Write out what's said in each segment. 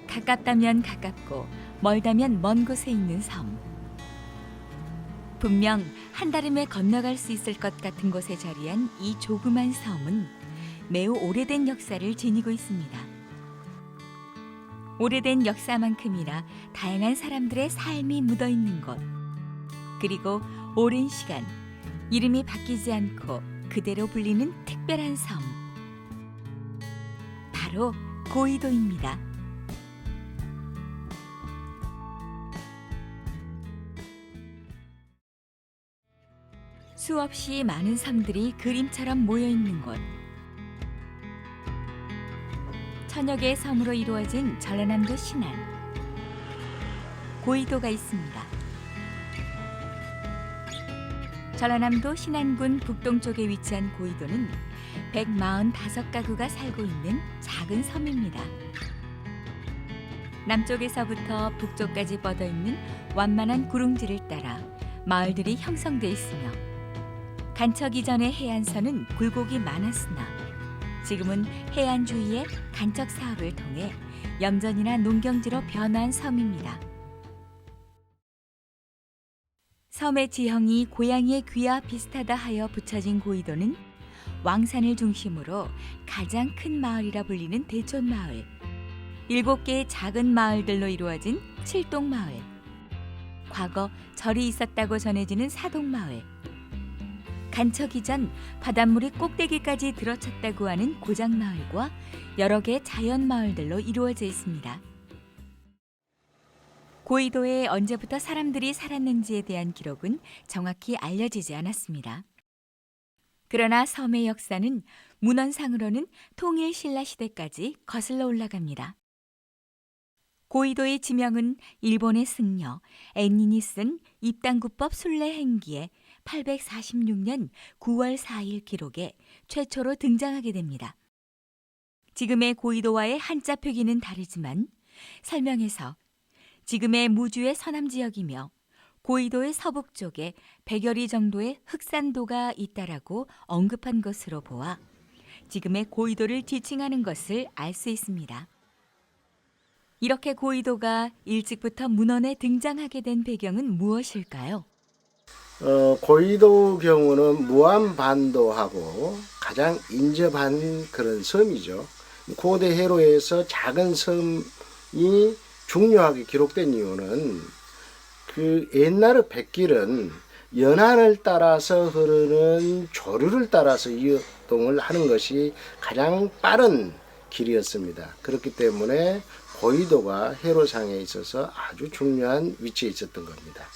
가깝다면 가깝고 멀다면 먼 곳에 있는 섬. 분명 한달음에 건너갈 수 있을 것 같은 곳에 자리한 이 조그만 섬은 매우 오래된 역사를 지니고 있습니다. 오래된 역사만큼이나 다양한 사람들의 삶이 묻어있는 곳, 그리고 오랜 시간 이름이 바뀌지 않고 그대로 불리는 특별한 섬, 바로 고이도입니다. 수없이 많은 섬들이 그림처럼 모여있는 곳, 천여 개의 섬으로 이루어진 전라남도 신안 고이도가 있습니다. 전라남도 신안군 북동쪽에 위치한 고이도는 145가구가 살고 있는 작은 섬입니다. 남쪽에서부터 북쪽까지 뻗어있는 완만한 구릉지를 따라 마을들이 형성돼 있으며 간척 이전의 해안선은 굴곡이 많았으나 지금은 해안 주위의 간척 사업을 통해 염전이나 농경지로 변화한 섬입니다. 섬의 지형이 고양이의 귀와 비슷하다 하여 붙여진 고이도는 왕산을 중심으로 가장 큰 마을이라 불리는 대촌마을, 7개의 작은 마을들로 이루어진 칠동마을, 과거 절이 있었다고 전해지는 사동마을, 간척 이전 바닷물이 꼭대기까지 들어찼다고 하는 고장마을과 여러 개의 자연마을들로 이루어져 있습니다. 고이도에 언제부터 사람들이 살았는지에 대한 기록은 정확히 알려지지 않았습니다. 그러나 섬의 역사는 문헌상으로는 통일신라 시대까지 거슬러 올라갑니다. 고이도의 지명은 일본의 승려 앤닌이 쓴 입당구법 순례행기에 846년 9월 4일 기록에 최초로 등장하게 됩니다. 지금의 고이도와의 한자 표기는 다르지만 설명에서 지금의 무주의 서남 지역이며 고이도의 서북쪽에 100여리 정도의 흑산도가 있다라고 언급한 것으로 보아 지금의 고이도를 지칭하는 것을 알 수 있습니다. 이렇게 고이도가 일찍부터 문헌에 등장하게 된 배경은 무엇일까요? 고이도 경우는 무안반도하고 가장 인접한 그런 섬이죠. 고대 해로에서 작은 섬이 중요하게 기록된 이유는 그 옛날의 백길은 연안을 따라서 흐르는 조류를 따라서 이동을 하는 것이 가장 빠른 길이었습니다. 그렇기 때문에 고이도가 해로상에 있어서 아주 중요한 위치에 있었던 겁니다.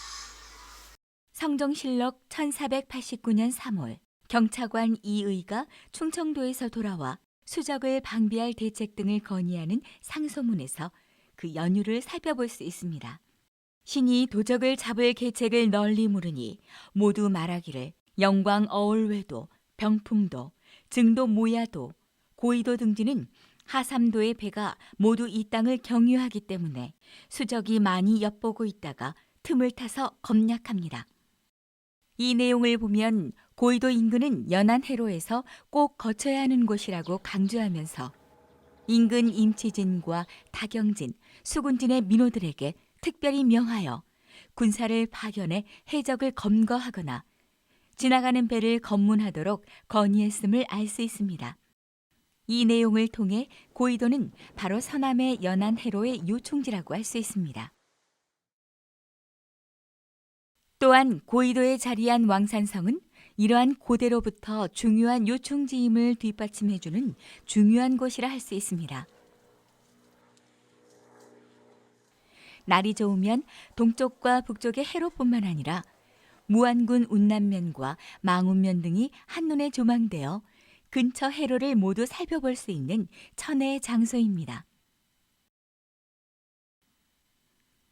성종실록 1489년 3월 경차관 이의가 충청도에서 돌아와 수적을 방비할 대책 등을 건의하는 상소문에서 그 연유를 살펴볼 수 있습니다. 신이 도적을 잡을 계책을 널리 물으니 모두 말하기를 영광 어울외도, 병풍도, 증도 모야도, 고이도 등지는 하삼도의 배가 모두 이 땅을 경유하기 때문에 수적이 많이 엿보고 있다가 틈을 타서 검략합니다. 이 내용을 보면 고이도 인근은 연안 해로에서 꼭 거쳐야 하는 곳이라고 강조하면서 인근 임치진과 타경진, 수군진의 민호들에게 특별히 명하여 군사를 파견해 해적을 검거하거나 지나가는 배를 검문하도록 건의했음을 알 수 있습니다. 이 내용을 통해 고이도는 바로 서남의 연안 해로의 요충지라고 할 수 있습니다. 또한 고이도에 자리한 왕산성은 이러한 고대로부터 중요한 요충지임을 뒷받침해주는 중요한 곳이라 할 수 있습니다. 날이 좋으면 동쪽과 북쪽의 해로뿐만 아니라 무안군 운남면과 망운면 등이 한눈에 조망되어 근처 해로를 모두 살펴볼 수 있는 천혜의 장소입니다.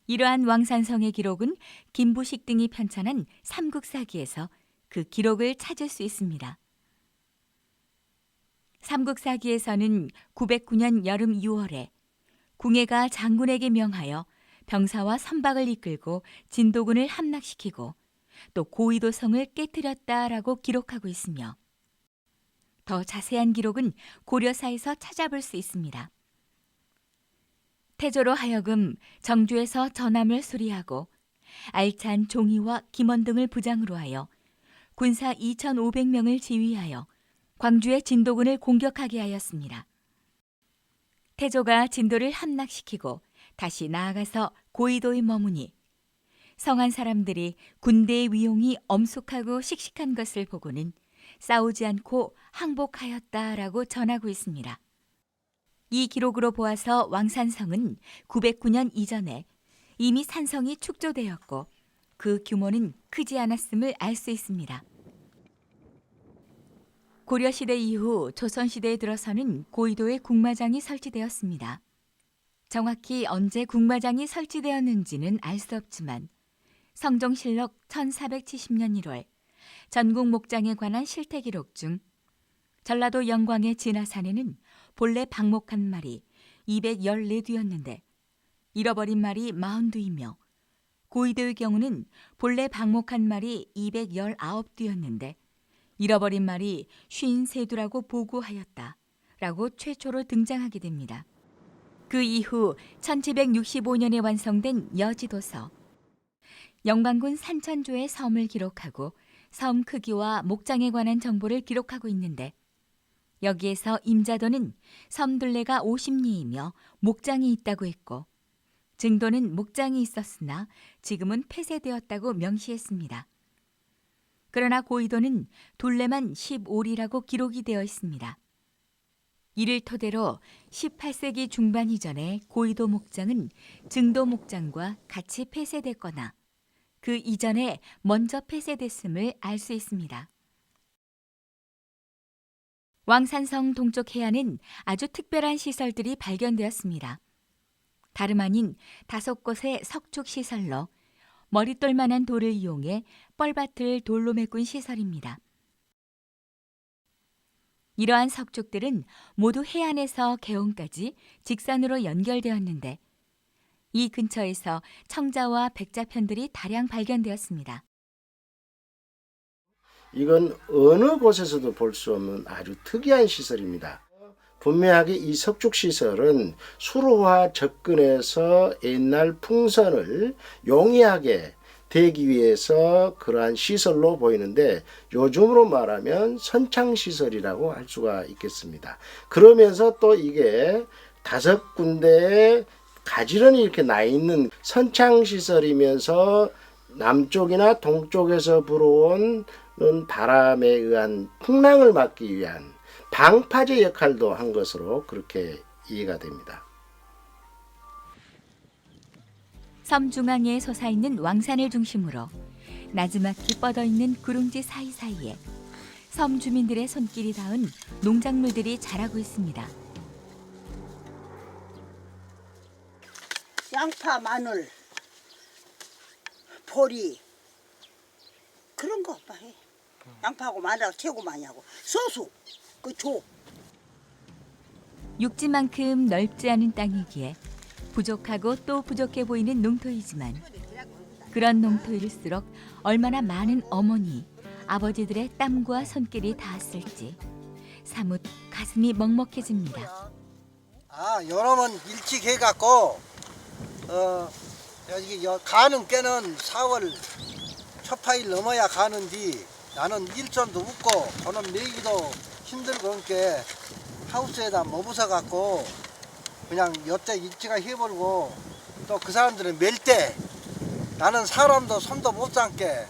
이러한 왕산성의 기록은 김부식 등이 편찬한 삼국사기에서 그 기록을 찾을 수 있습니다. 삼국사기에서는 909년 여름 6월에 궁예가 장군에게 명하여 병사와 선박을 이끌고 진도군을 함락시키고 또 고이도성을 깨뜨렸다라고 기록하고 있으며 더 자세한 기록은 고려사에서 찾아볼 수 있습니다. 태조로 하여금 정주에서 전함을 수리하고 알찬 종이와 기먼 등을 부장으로 하여 군사 2,500명을 지휘하여 광주의 진도군을 공격하게 하였습니다. 태조가 진도를 함락시키고 다시 나아가서 고이도에 머무니 성한 사람들이 군대의 위용이 엄숙하고 씩씩한 것을 보고는 싸우지 않고 항복하였다라고 전하고 있습니다. 이 기록으로 보아서 왕산성은 909년 이전에 이미 산성이 축조되었고 그 규모는 크지 않았음을 알 수 있습니다. 고려시대 이후 조선시대에 들어서는 고이도에 국마장이 설치되었습니다. 정확히 언제 국마장이 설치되었는지는 알 수 없지만 성종실록 1470년 1월 전국 목장에 관한 실태 기록 중 전라도 영광의 진화산에는 본래 방목 한 마리 214뒤였는데 잃어버린 말이 42이며 고이도의 경우는 본래 방목 한 마리 219뒤였는데 잃어버린 말이 53두라고 보고하였다 라고 최초로 등장하게 됩니다. 그 이후 1765년에 완성된 여지도서, 영광군 산천조의 섬을 기록하고 섬 크기와 목장에 관한 정보를 기록하고 있는데 여기에서 임자도는 섬 둘레가 50리이며 목장이 있다고 했고 증도는 목장이 있었으나 지금은 폐쇄되었다고 명시했습니다. 그러나 고이도는 둘레만 15리라고 기록이 되어 있습니다. 이를 토대로 18세기 중반 이전에 고이도 목장은 증도 목장과 같이 폐쇄됐거나 그 이전에 먼저 폐쇄됐음을 알 수 있습니다. 왕산성 동쪽 해안은 아주 특별한 시설들이 발견되었습니다. 다름 아닌 5곳의 석축 시설로 머릿돌만한 돌을 이용해 뻘밭을 돌로 메꾼 시설입니다. 이러한 석축들은 모두 해안에서 개원까지 직선으로 연결되었는데 이 근처에서 청자와 백자편들이 다량 발견되었습니다. 이건 어느 곳에서도 볼 수 없는 아주 특이한 시설입니다. 분명하게 이 석축시설은 수로와 접근해서 옛날 풍선을 용이하게 대기 위해서 그러한 시설로 보이는데 요즘으로 말하면 선창시설이라고 할 수가 있겠습니다. 그러면서 또 이게 5군데에 가지런히 이렇게 나 있는 선창시설이면서 남쪽이나 동쪽에서 불어온 바람에 의한 풍랑을 막기 위한 방파제 역할도 한 것으로 그렇게 이해가 됩니다. 섬 중앙에 솟아있는 왕산을 중심으로 나지막히 뻗어있는 구릉지 사이사이에 섬 주민들의 손길이 닿은 농작물들이 자라고 있습니다. 양파, 마늘, 보리 그런 거 오빠 해. 양파하고 마늘하고 최고 많이 하고 소수 그 조. 육지만큼 넓지 않은 땅이기에 부족하고 또 부족해 보이는 농토이지만 그런 농토일수록 얼마나 많은 어머니, 아버지들의 땀과 손길이 닿았을지 사뭇 가슴이 먹먹해집니다. 여러분 일찍 해갖고 여기 가는 깨는 4월 첫파일 넘어야 가는디 나는 일손도 없고 저는 매기도 힘들고 그러니까 하우스에다 머부서 갖고 그냥 여태 일찍 해버리고 또 그 사람들은 멜 때 나는 사람도 손도 못 삼게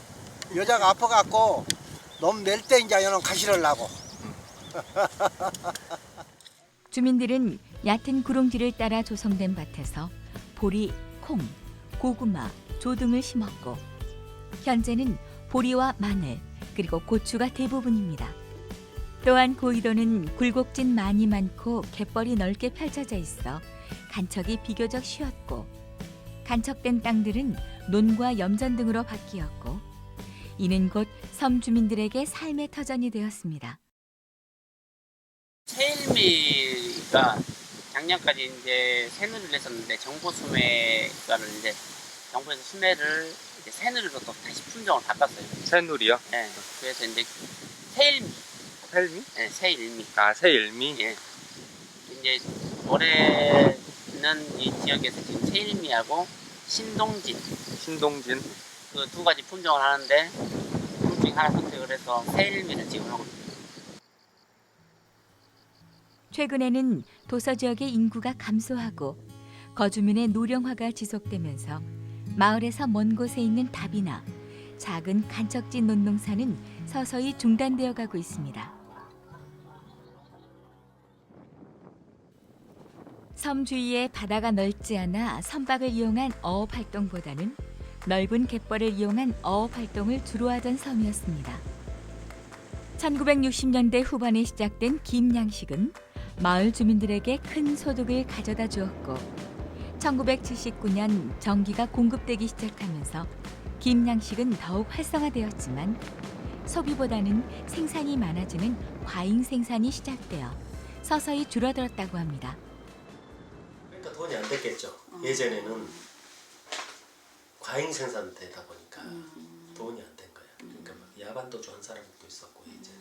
여자가 아파갖고 너무 멜 때 이제 여는 가시려고. 주민들은 얕은 구릉지를 따라 조성된 밭에서 보리, 콩, 고구마, 조 등을 심었고 현재는 보리와 마늘 그리고 고추가 대부분입니다. 또한 고이도는 굴곡진 많이 많고 갯벌이 넓게 펼쳐져 있어 간척이 비교적 쉬웠고 간척된 땅들은 논과 염전 등으로 바뀌었고 이는 곧 섬 주민들에게 삶의 터전이 되었습니다. 새일미가 작년까지 이제 새누리를 했었는데 정보 수매가를 이제 정부에서 수매를 이제 새누리로 또 다시 품종을 바꿨어요. 새누리요? 네. 그래서 이제 새일미. 새일미? 네, 새일미. 새일미? 예. 이제 올해 있는 이 지역에서 지금 세일미하고 신동진 그 두 가지 품종을 하는데 둘 중에 하나 선택을 해서 세일미를 지금 하고 있습니다. 최근에는 도서 지역의 인구가 감소하고 거주민의 노령화가 지속되면서 마을에서 먼 곳에 있는 답이나 작은 간척지 논농사는 서서히 중단되어 가고 있습니다. 섬 주위에 바다가 넓지 않아 선박을 이용한 어업 활동보다는 넓은 갯벌을 이용한 어업 활동을 주로 하던 섬이었습니다. 1960년대 후반에 시작된 김양식은 마을 주민들에게 큰 소득을 가져다 주었고 1979년 전기가 공급되기 시작하면서 김양식은 더욱 활성화되었지만 소비보다는 생산이 많아지는 과잉 생산이 시작되어 서서히 줄어들었다고 합니다. 그러니까 돈이 안 됐겠죠. 예전에는 과잉 생산되다 보니까 돈이 안 된 거야. 그러니까 막 야반도 좋은 사람도 있었고 예전에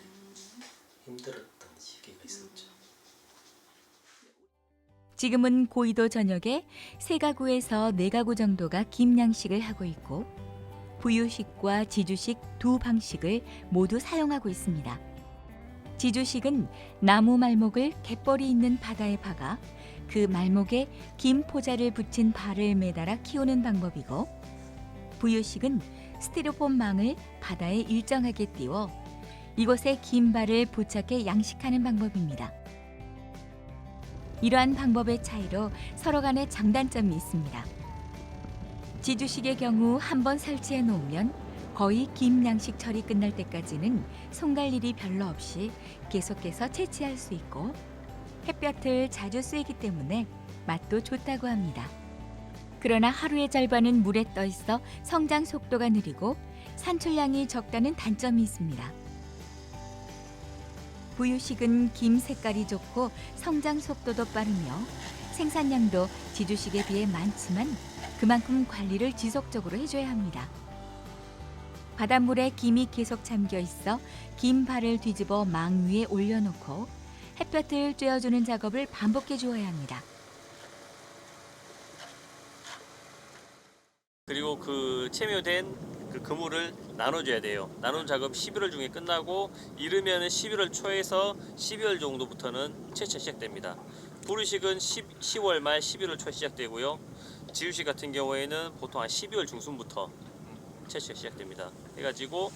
힘들었던 시기가 있었죠. 지금은 고이도 전역에 3가구에서 4가구 정도가 김양식을 하고 있고 부유식과 지주식 두 방식을 모두 사용하고 있습니다. 지주식은 나무 말목을 갯벌이 있는 바다에 박아 그 말목에 김 포자를 붙인 발을 매달아 키우는 방법이고 부유식은 스티로폼 망을 바다에 일정하게 띄워 이곳에 긴 발을 부착해 양식하는 방법입니다. 이러한 방법의 차이로 서로 간에 장단점이 있습니다. 지주식의 경우 한번 설치해 놓으면 거의 김양식 철이 끝날 때까지는 손갈 일이 별로 없이 계속해서 채취할 수 있고 햇볕을 자주 쐬기 때문에 맛도 좋다고 합니다. 그러나 하루의 절반은 물에 떠 있어 성장 속도가 느리고 산출량이 적다는 단점이 있습니다. 부유식은 김 색깔이 좋고 성장 속도도 빠르며 생산량도 지주식에 비해 많지만 그만큼 관리를 지속적으로 해줘야 합니다. 바닷물에 김이 계속 잠겨 있어 김 발을 뒤집어 망 위에 올려놓고 햇볕을 쬐어주는 작업을 반복해 주어야 합니다. 그리고 그 체묘된 그 그물을 나눠줘야 돼요. 나눈 작업 11월 중에 끝나고 이르면 11월 초에서 12월 정도부터는 채취 시작됩니다. 부르식은 10월 말 11월 초에 시작되고요. 지우식 같은 경우에는 보통 한 12월 중순부터 채취가 시작됩니다. 해가지고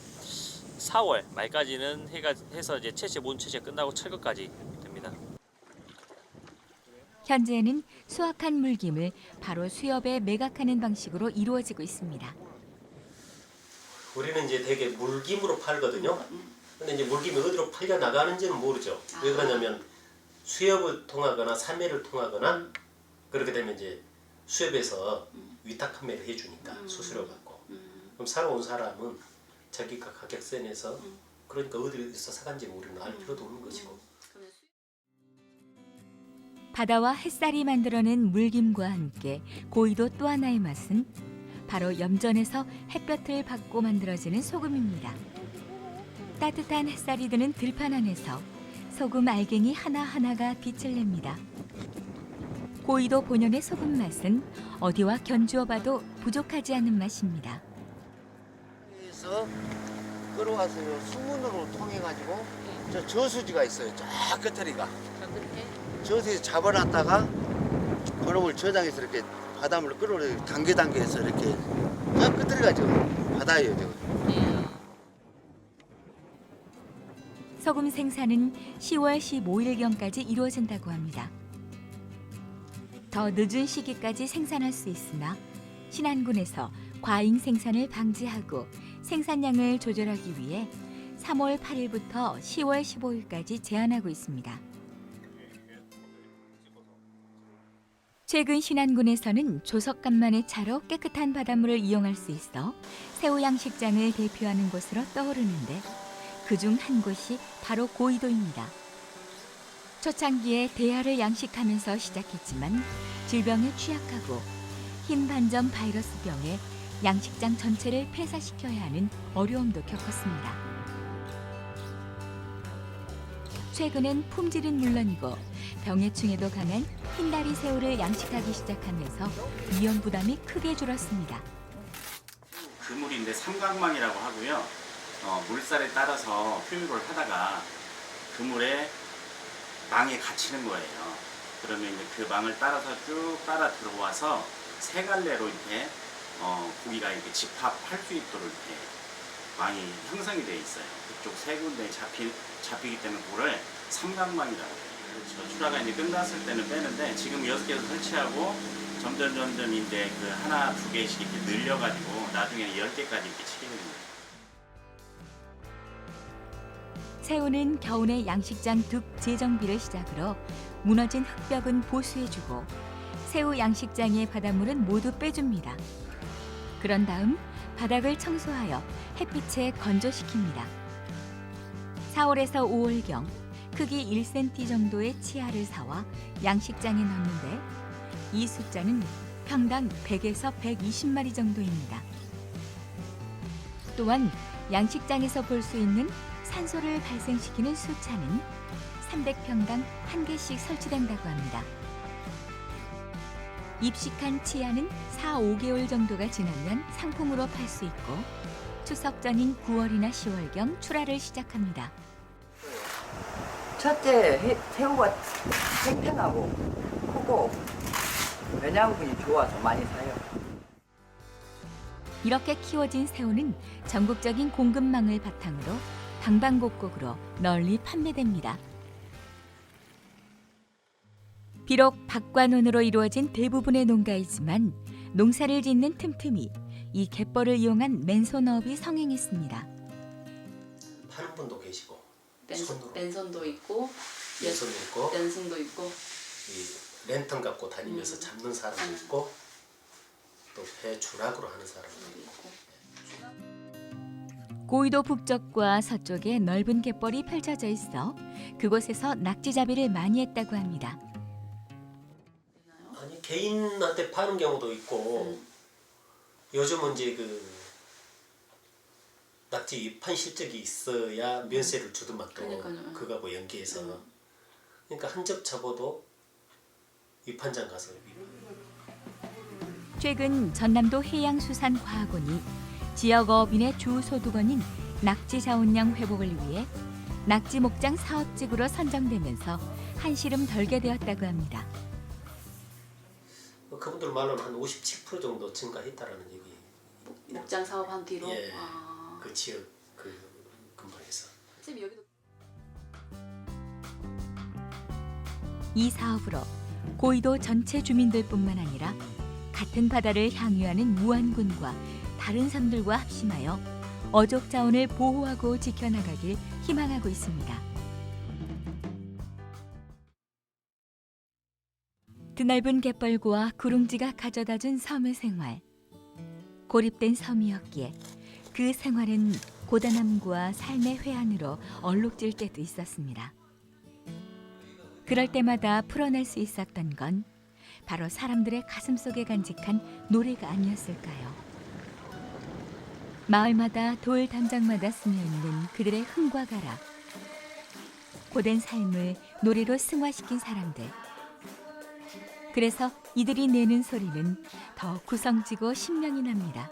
4월 말까지는 해서 이제 모든 채취가 끝나고 철거까지 됩니다. 현재는 수확한 물김을 바로 수협에 매각하는 방식으로 이루어지고 있습니다. 우리는 이제 되게 물김으로 팔거든요. 근데 이제 물김이 어디로 팔려 나가는지는 모르죠. 왜 그러냐면 수협을 통하거나 사매를 통하거나 그렇게 되면 이제 수협에서 위탁 판매를 해주니까 수수료 받고 그럼 사러 온 사람은 자기가 가격세 내서 그러니까 어디서 사간지 우리는 알 필요도 없는 것이고. 바다와 햇살이 만들어낸 물김과 함께 고이도 또 하나의 맛은 바로 염전에서 햇볕을 받고 만들어지는 소금입니다. 따뜻한 햇살이 드는 들판 안에서 소금 알갱이 하나하나가 빛을 냅니다. 고이도 본연의 소금 맛은 어디와 견주어 봐도 부족하지 않은 맛입니다. 그래서 끌어와서 요 수문으로 통해 가지고 저 저수지가 있어요. 저 끝에리가. 저수지 잡아놨다가 그놈을 저장해서 이렇게 바닷물을 끌어올려 단계해서 이렇게 저 끝에리가 저 바다예요. 저. 소금 생산은 10월 15일경까지 이루어진다고 합니다. 더 늦은 시기까지 생산할 수 있으나 신안군에서 과잉 생산을 방지하고 생산량을 조절하기 위해 3월 8일부터 10월 15일까지 제한하고 있습니다. 최근 신안군에서는 조석간만의 차로 깨끗한 바닷물을 이용할 수 있어 새우 양식장을 대표하는 곳으로 떠오르는데 그중 한 곳이 바로 고이도입니다. 초창기에 대하를 양식하면서 시작했지만 질병에 취약하고 흰 반점 바이러스병에 양식장 전체를 폐사시켜야 하는 어려움도 겪었습니다. 최근엔 품질은 물론이고 병해충에도 강한 흰다리 새우를 양식하기 시작하면서 위험 부담이 크게 줄었습니다. 그물인데 삼각망이라고 하고요. 물살에 따라서 표류를 하다가 그물에 망에 갇히는 거예요. 그러면 이제 그 망을 따라서 쭉 따라 들어와서 세 갈래로 이렇게 고기가 이렇게 집합할 수 있도록 이렇게 망이 형성이 되어 있어요. 그쪽 세 군데에 잡히기 때문에 그거를 삼각망이라고 해요. 그렇죠. 출하가 이제 끝났을 때는 빼는데 지금 6개에서 설치하고 점점 이제 그 하나, 두 개씩 이렇게 늘려가지고 나중에는 10개까지 이렇게 치게 됩니다. 새우는 겨우내 양식장 둑 재정비를 시작으로 무너진 흙벽은 보수해주고 새우 양식장의 바닷물은 모두 빼줍니다. 그런 다음 바닥을 청소하여 햇빛에 건조시킵니다. 4월에서 5월경 크기 1cm 정도의 치아를 사와 양식장에 넣는데 이 숫자는 평당 100에서 120마리 정도입니다. 또한 양식장에서 볼 수 있는 산소를 발생시키는 수차는 300평당 1개씩 설치된다고 합니다. 입식한 치아는 4, 5개월 정도가 지나면 상품으로 팔 수 있고 추석 전인 9월이나 10월경 출하를 시작합니다. 첫째 새우가 탱탱하고 크고 영양분이 좋아서 많이 사요. 이렇게 키워진 새우는 전국적인 공급망을 바탕으로 방방곡곡으로 널리 판매됩니다. 비록 밭과 논으로 이루어진 대부분의 농가이지만 농사를 짓는 틈틈이 이 갯벌을 이용한 맨손업이 성행했습니다. 파는 분도 계시고 손으로 맨손도 있고 맨손도 있고 연승도 있고 이 랜턴 갖고 다니면서 잡는 사람도 있고 또 배 주락으로 하는 사람도 있고. 고이도 북쪽과 서쪽에 넓은 갯벌이 펼쳐져 있어 그곳에서 낙지잡이를 많이 했다고 합니다. 아니 개인한테 파는 경우도 있고 요즘은 이제 그 낙지 위판 실적이 있어야 면세를 주더만 또 그거하고 연계해서 그러니까 한 접 잡아도 위판장 가서 최근 전남도 해양수산과학원이 지역 어업인의 주 소득원인 낙지 자원량 회복을 위해 낙지 목장 사업직으로 선정되면서 한시름 덜게 되었다고 합니다. 그분들 말로는 한 57% 정도 증가했다라는 얘기. 목장 사업한 뒤로. 예. 그 지역 그 근방에서. 선생님 여기도 이 사업으로 고이도 전체 주민들뿐만 아니라 같은 바다를 향유하는 무안군과 다른 섬들과 합심하여 어족 자원을 보호하고 지켜나가길 희망하고 있습니다. 드넓은 갯벌과 구릉지가 가져다준 섬의 생활. 고립된 섬이었기에 그 생활은 고단함과 삶의 회한으로 얼룩질 때도 있었습니다. 그럴 때마다 풀어낼 수 있었던 건 바로 사람들의 가슴속에 간직한 노래가 아니었을까요? 마을마다 돌 담장마다 스며있는 그들의 흥과 가라. 고된 삶을 노래로 승화시킨 사람들. 그래서 이들이 내는 소리는 더 구성지고 신명이 납니다.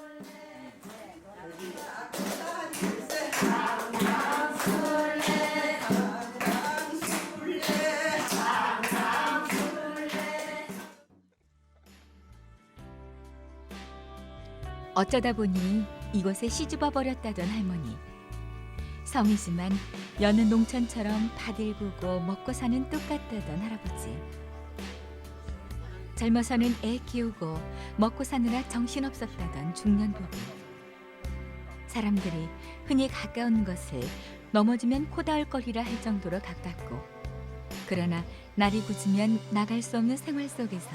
어쩌다 보니 이곳에 시집와 버렸다던 할머니. 성이지만 여느 농촌처럼 밭을 보고 먹고 사는 똑같다던 할아버지. 젊어서는 애 키우고 먹고 사느라 정신없었다던 중년 부부. 사람들이 흔히 가까운 것을 넘어지면 코다울거리라 할 정도로 가깝고 그러나 날이 굳으면 나갈 수 없는 생활 속에서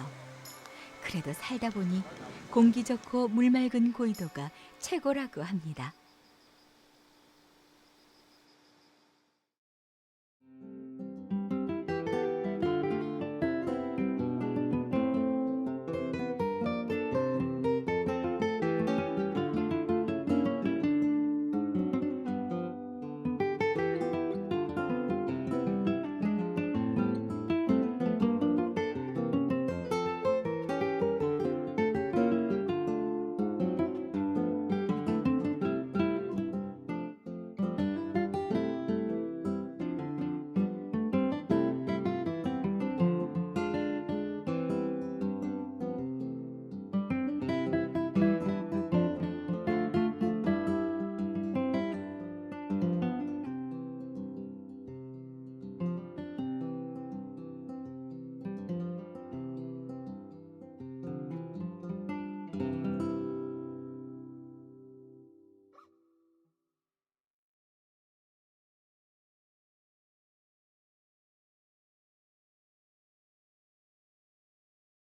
그래도 살다 보니 공기 좋고 물 맑은 고이도가 최고라고 합니다.